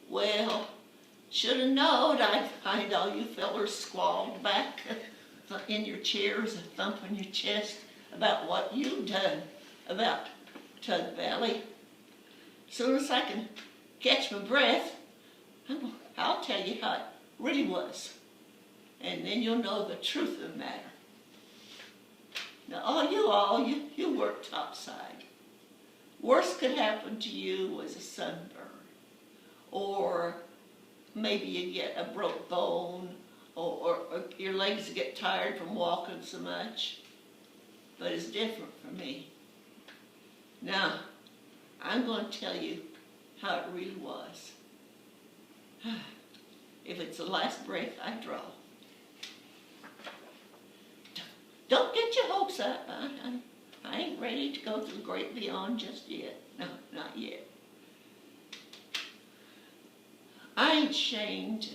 Well, should have known I'd find all you fellers squalled back in your chairs and thumping your chest about what you've done about Tug Valley. Soon as I can catch my breath, I'll tell you how it really was. And then you'll know the truth of the matter. Now, all you work topside. Worst could happen to you was a sunburn. Or maybe you get a broke bone, or your legs get tired from walking so much. But it's different for me. Now, I'm going to tell you how it really was. If it's the last breath I draw. Don't get your hopes up. I ain't ready to go to the great beyond just yet. No, not yet. I ain't ashamed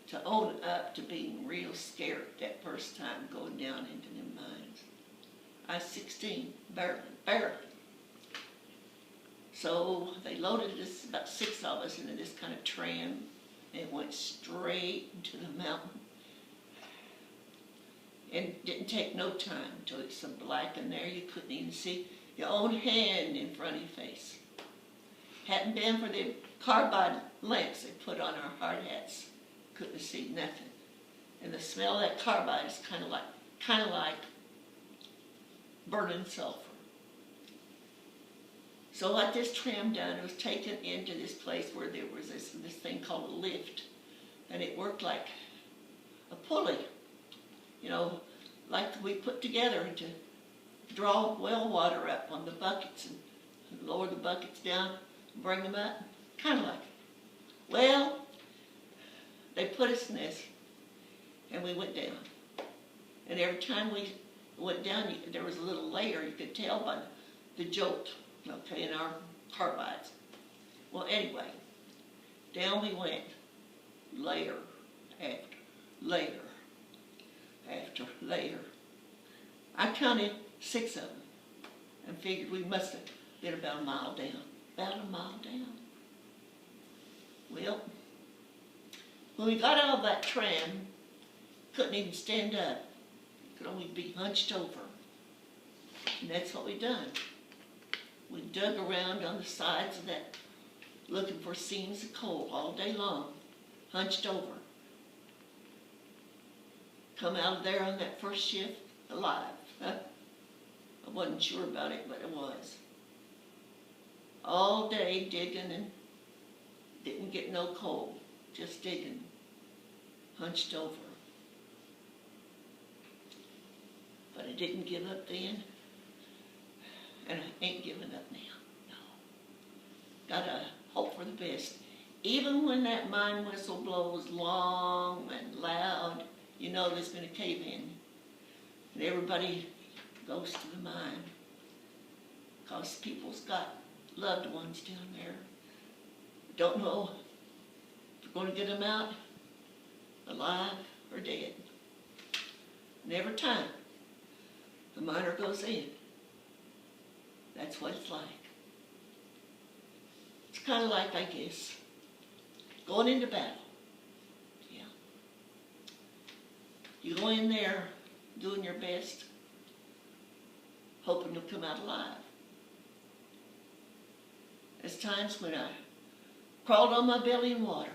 to own up to being real scared that first time going down into them mines. I was 16, barely. So they loaded us, about 6 of us, into this kind of tram, and it went straight into the mountain. And it didn't take no time until it's so black in there you couldn't even see your own hand in front of your face. Hadn't been for the carbide lamps they put on our hard hats, couldn't see nothing. And the smell of that carbide is kind of like burning sulfur. So what this tram done, it was taken into this place where there was this thing called a lift, and it worked like a pulley, you know, like we put together to draw well water up on the buckets and lower the buckets down and bring them up, kind of like. Well, they put us in this, and we went down. And every time we went down, there was a little layer, you could tell by the jolt, okay, in our carbides. Well, anyway, down we went, layer after layer after layer. I counted 6 of them and figured we must have been about a mile down. About a mile down. Well, when we got out of that tram, couldn't even stand up. Could only be hunched over. And that's what we done. We dug around on the sides of that, looking for seams of coal all day long, hunched over. Come out of there on that first shift alive. I wasn't sure about it, but it was. All day digging and didn't get no coal, just digging, hunched over. But I didn't give up then, and I ain't giving up now, no. Gotta hope for the best. Even when that mine whistle blows long and loud, you know there's been a cave-in. And everybody goes to the mine, because people's got loved ones down there. Don't know if we're going to get them out alive or dead. And every time the miner goes in, that's what it's like. It's kind of like, I guess, going into battle. Yeah. You go in there doing your best, hoping you'll come out alive. There's times when I crawled on my belly in water,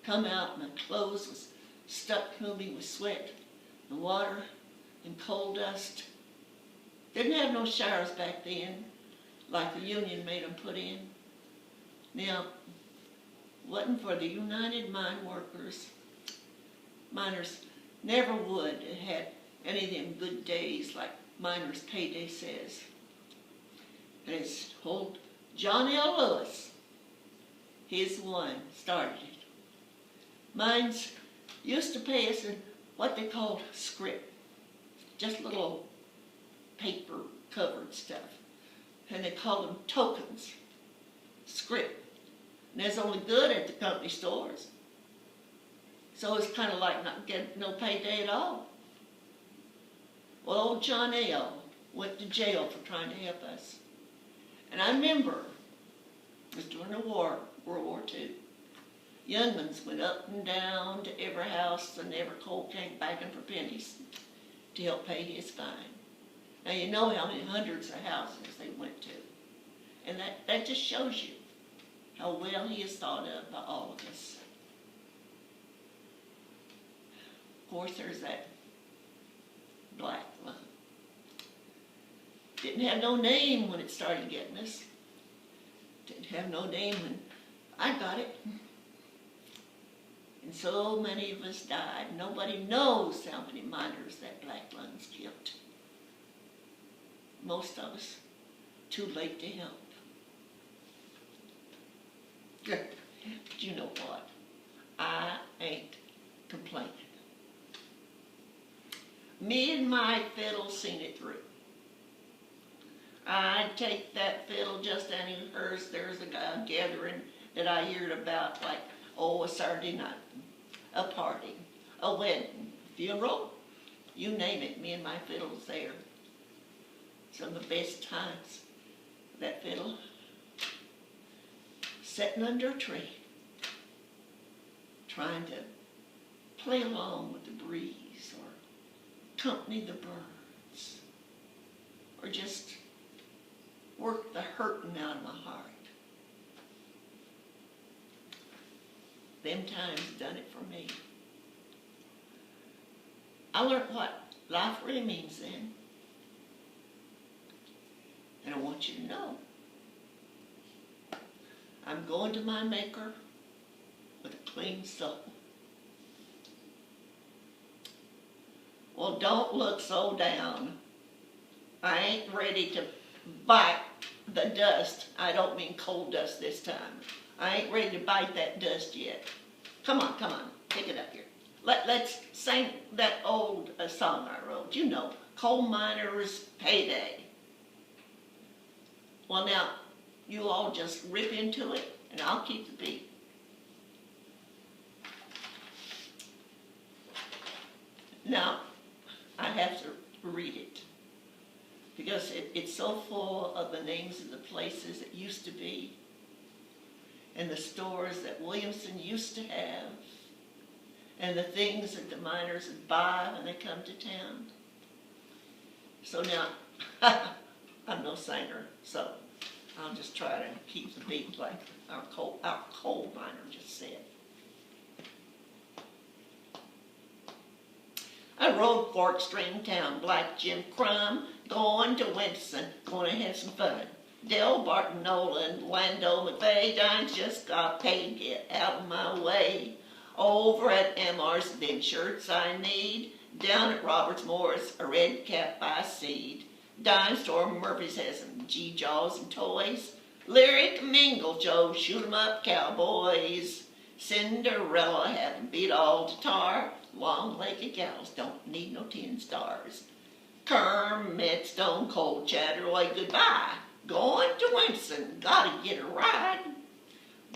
come out, my clothes was stuck to me with sweat and water and coal dust. Didn't have no showers back then, like the union made them put in. Now, wasn't for the United Mine Workers, miners never would have had any of them good days like miners' payday says. And it's old John L. Lewis. He's the one started it. Mines used to pay us in what they called scrip, just little paper covered stuff. And they called them tokens, scrip. And that's only good at the company stores. So it's kind of like not getting no payday at all. Well, old John L. went to jail for trying to help us. And I remember It was during the war, World War II. Young ones went up and down to every house and every coal tank begging for pennies to help pay his fine. Now you know how many hundreds of houses they went to. And that just shows you how well he is thought of by all of us. Of course, there's that black lung. Didn't have no name when it started getting us. Didn't have no name when I got it. And so many of us died. Nobody knows how many miners that black lungs killed. Most of us, too late to help. But you know what? I ain't complaining. Me and my fiddle seen it through. I'd take that fiddle just any hers. There's a gathering that I heard about, like, a Saturday night, a party, a wedding, funeral, you name it, me and my fiddle's there. Some of the best times, that fiddle, sitting under a tree, trying to play along with the breeze or accompany the birds or just work the hurting out of my heart. Them times done it for me. I learned what life really means then. And I want you to know, I'm going to my Maker with a clean soul. Well, don't look so down. I ain't ready to bite the dust. I don't mean coal dust this time. I ain't ready to bite that dust yet. Come on, pick it up here. Let's sing that old song I wrote. You know, Coal Miner's Payday. Well, now, you all just rip into it, and I'll keep the beat. Now, I have to read it, because it's so full of the names of the places it used to be, and the stores that Williamson used to have, and the things that the miners would buy when they come to town. So now, I'm no singer, so I'll just try to keep the beat like our coal miner just said. I rode Fork String Town, Black Jim Crumb, going to Winston, gonna have some fun. Del Barton, Nolan, Lando, McVeigh, Dines just got paid, get out of my way. Over at MR's, them shirts I need. Down at Roberts Morris, a red cap by seed. Dime store, Murphy's has some G-Jaws and toys. Lyric Mingle Joe, shoot 'em up cowboys. Cinderella having beat all to tar. Long-legged gals don't need no 10 stars. Kermit, Stone Cold Chatterway, goodbye. Going to Winston, gotta get a ride.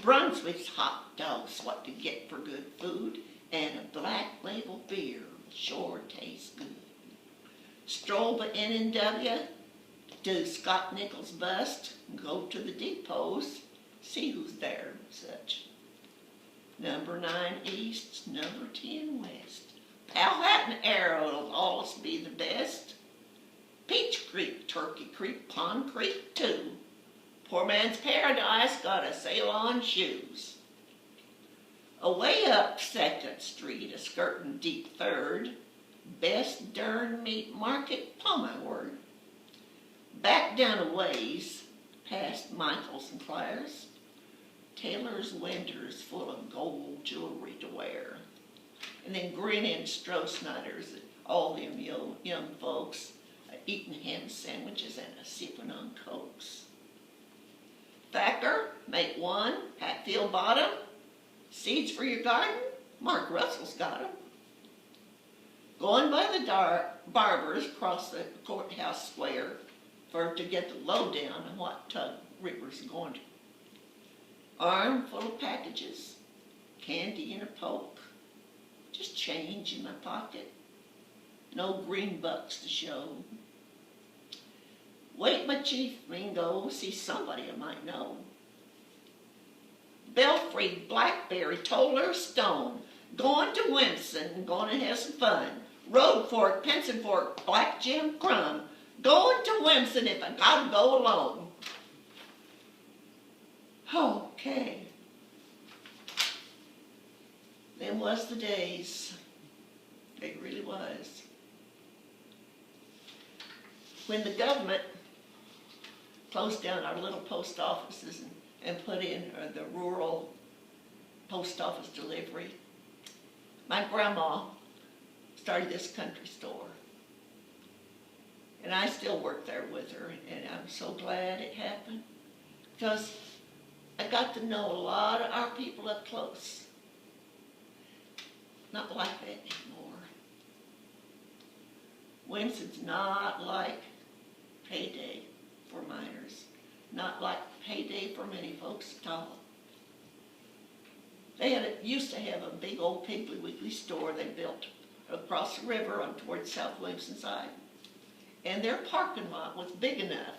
Brunswick's hot dogs, what to get for good food. And a black label beer sure tastes good. Stroll by N&W, do Scott Nichols' bust, go to the depots, see who's there and such. Number 9 East, number 10 West. Powhatan Arrow will always be the best. Peach Creek, Turkey Creek, Pond Creek too. Poor Man's Paradise got a sale on shoes. Away up 2nd Street, a skirtin' deep 3rd. Best darn meat market, upon my word. Back down a ways, past Michael's and Claire's. Taylor's Winter's full of gold jewelry to wear. And then grinning Stroh-Snyder's, all them young folks eating ham sandwiches and sipping on Cokes. Thacker, make one, Hatfield Bottom. Seeds for your garden, Mark Russell's got 'em. Going by the barbers across the courthouse square to get the lowdown on what Tug Ripper's going to. Arm full of packages, candy in a poke, just change in my pocket, no green bucks to show. Wait, my Chief Ringo, see somebody I might know. Belfry, Blackberry, Toller, Stone, going to Winston and going to have some fun. Road Fork, Penson Fork, Black Jim Crumb, going to Winston if I gotta go alone. Okay. Them was the days. They really was. When the government closed down our little post offices and put in the rural post office delivery, my grandma started this country store. And I still work there with her, and I'm so glad it happened, because I got to know a lot of our people up close. Not like that anymore. Winston's not like payday for miners, not like payday for many folks at all. They used to have a big old Piggly Wiggly store they built across the river on towards South Williamson side. And their parking lot was big enough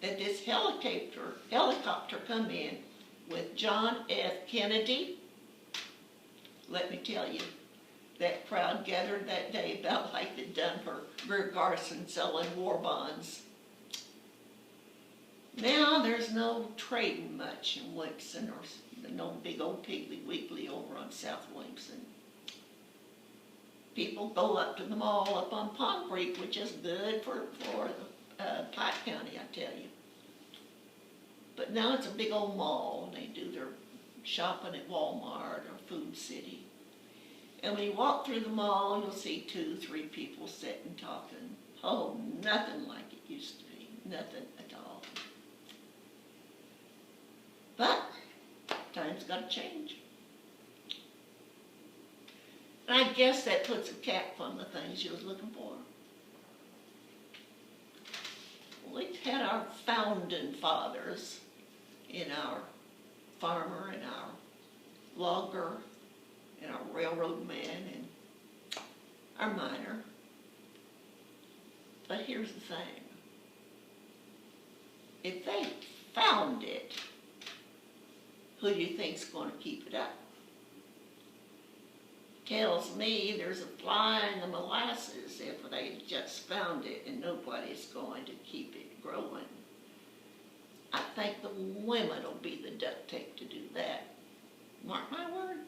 that this helicopter come in with John F. Kennedy. Let me tell you, that crowd gathered that day about like they'd done for Greer Garson selling war bonds. Now there's no trading much in Williamson, or no big old Piggly Wiggly over on South Williamson. People go up to the mall up on Pond Creek, which is good for Pike County, I tell you. But now it's a big old mall, and they do their shopping at Walmart or Food City. And when you walk through the mall, you'll see 2, 3 people sitting talking. Oh, nothing like it used to be. Nothing at all. But times got to change. And I guess that puts a cap on the things you was looking for. We had our founding fathers in our farmer and our logger and our railroad man and our miner. But here's the thing. If they found it, who do you think's going to keep it up? Tells me there's a fly in the molasses if they just found it and nobody's going to keep it growing. I think the women will be the duct tape to do that. Mark my word.